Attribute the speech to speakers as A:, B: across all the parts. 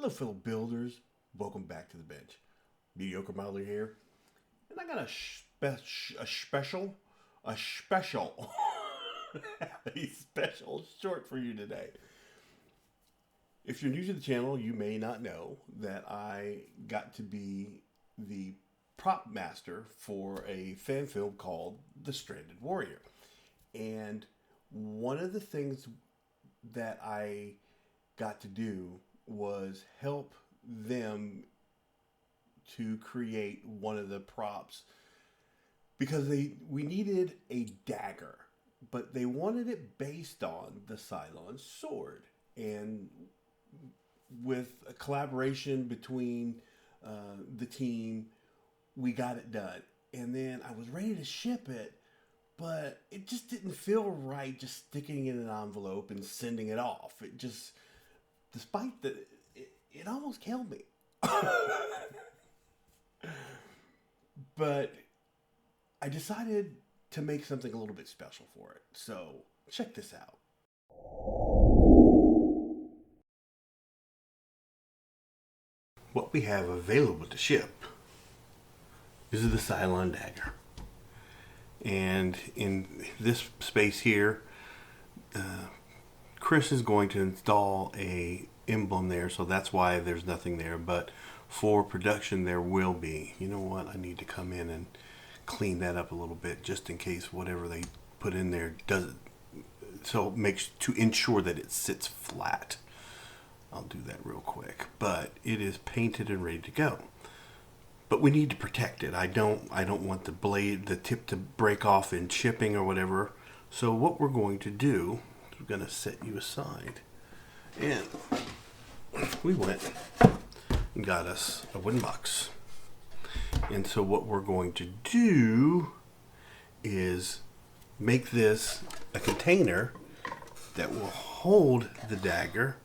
A: Hello fellow builders, welcome back to the bench. Mediocre Modeler here, and I got a special a special short for you today. If you're new to the channel, you may not know that I got to be the prop master for a fan film called The Stranded Warrior. And one of the things that I got to do was help them to create one of the props, because we needed a dagger, but they wanted it based on the Cylon sword. And with a collaboration between the team, we got it done. And then I was ready to ship it, but it just didn't feel right just sticking it in an envelope and sending it off. It just, despite that, it almost killed me. But I decided to make something a little bit special for it. So check this out. What we have available to ship is the Cylon Dagger. And in this space here, Chris is going to install a emblem there, so that's why there's nothing there. But for production there will be. You know what, I need to come in and clean that up a little bit, just in case whatever they put in there doesn't, so it makes, to ensure that it sits flat. I'll do that real quick, but it is painted and ready to go. But we need to protect it. I don't want the blade, the tip, to break off in shipping or whatever. So what we're going to do, we're going to set you aside, and we went and got us a wooden box. And so what we're going to do is make this a container that will hold the dagger.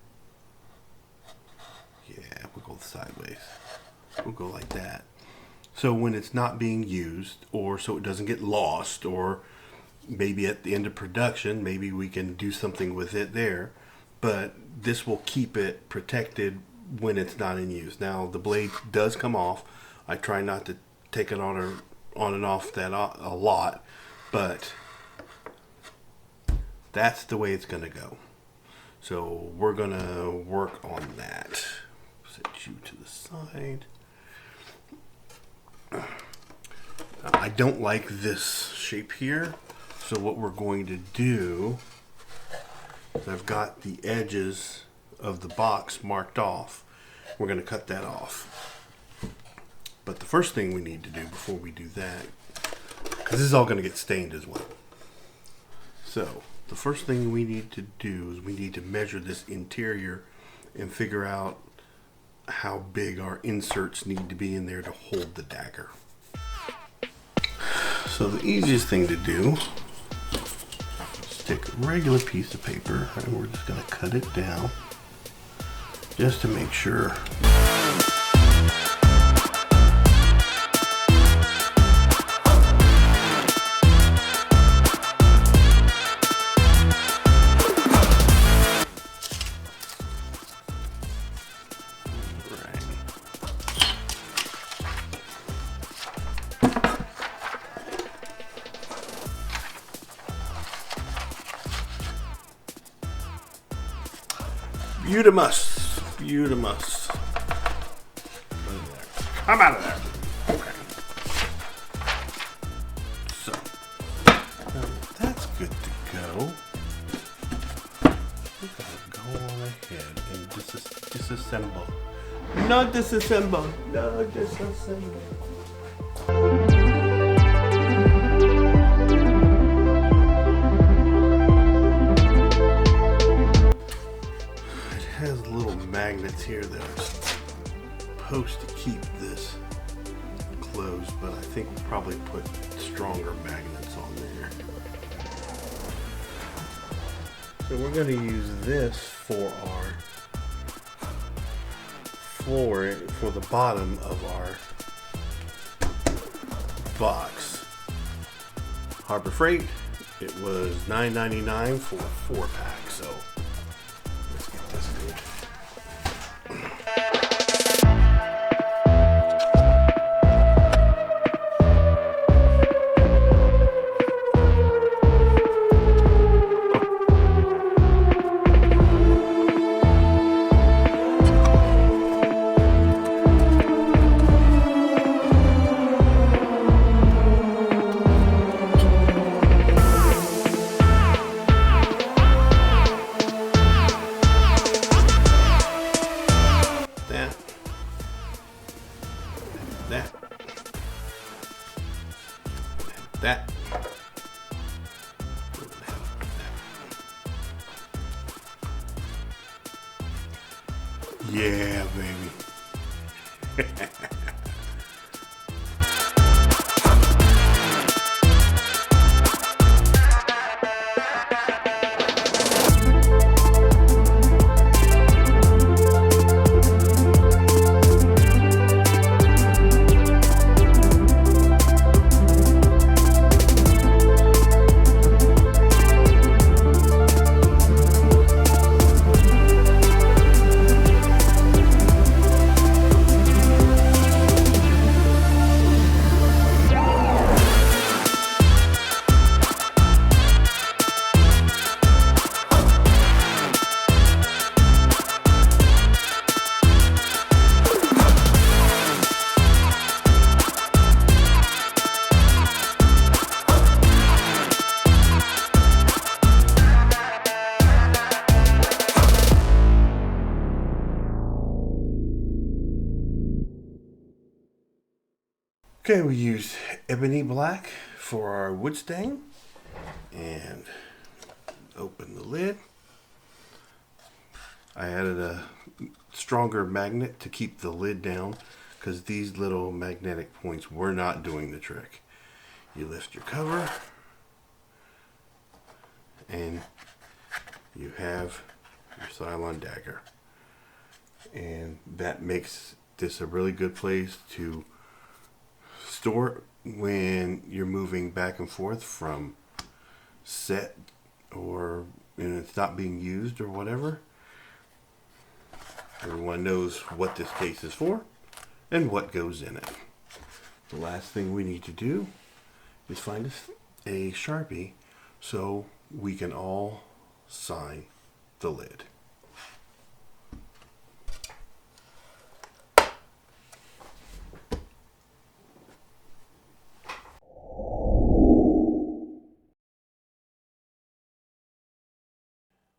A: Yeah, we'll go sideways. We'll go like that. So when it's not being used, or so it doesn't get lost, or maybe at the end of production, maybe we can do something with it there. But this will keep it protected when it's not in use. Now the blade does come off. I try not to take it on and off that a lot, but that's the way it's going to go. So we're going to work on that. Set you to the side. I don't like this shape here, so what we're going to do is, I've got the edges of the box marked off. We're going to cut that off. But the first thing we need to do before we do that, because this is all going to get stained as well. So the first thing we need to do is we need to measure this interior and figure out how big our inserts need to be in there to hold the dagger. So the easiest thing to do is take a regular piece of paper, and we're just going to cut it down just to make sure. Beautimus. Come out of there. Okay. So, that's good to go. We're going to go on ahead and disassemble. Not disassemble. No, disassemble. Magnets here that are supposed to keep this closed, but I think we'll probably put stronger magnets on there. So we're going to use this for our floor, for the bottom of our box. Harbor Freight, it was $9.99 for a 4-pack, so let's get this good. Yeah, baby. Okay, we use ebony black for our wood stain, and open the lid. I added a stronger magnet to keep the lid down because these little magnetic points were not doing the trick. You lift your cover and you have your Cylon Dagger, and that makes this a really good place to store when you're moving back and forth from set, or it's not being used or whatever. Everyone knows what this case is for and what goes in it. The last thing we need to do is find a Sharpie so we can all sign the lid.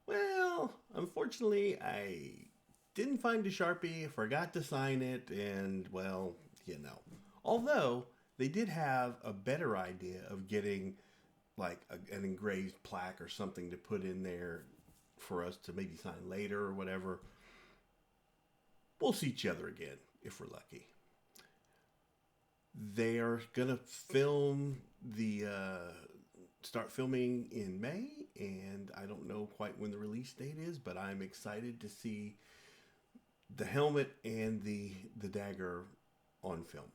A: Well, unfortunately, I didn't find a Sharpie, forgot to sign it, and well, you know. Although, they did have a better idea of getting like an engraved plaque or something to put in there for us to maybe sign later or whatever. We'll see each other again if we're lucky. They are gonna start filming in May, and I don't know quite when the release date is, but I'm excited to see the helmet and the dagger on film.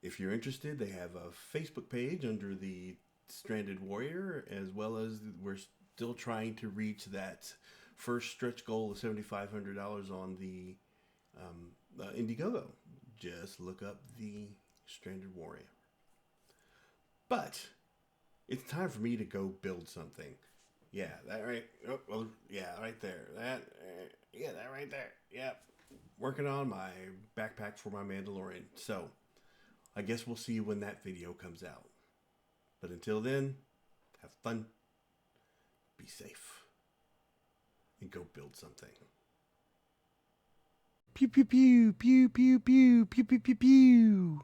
A: If you're interested, they have a Facebook page under the Stranded Warrior, as well as we're still trying to reach that first stretch goal of $7,500 on the Indiegogo. Just look up the Stranded Warrior. But it's time for me to go build something. Yeah, that right. Oh, well, yeah, right there. That right there. Yep. Working on my backpack for my Mandalorian. So, I guess we'll see when that video comes out. But until then, have fun, be safe, and go build something. Pew pew pew pew pew pew pew pew pew pew.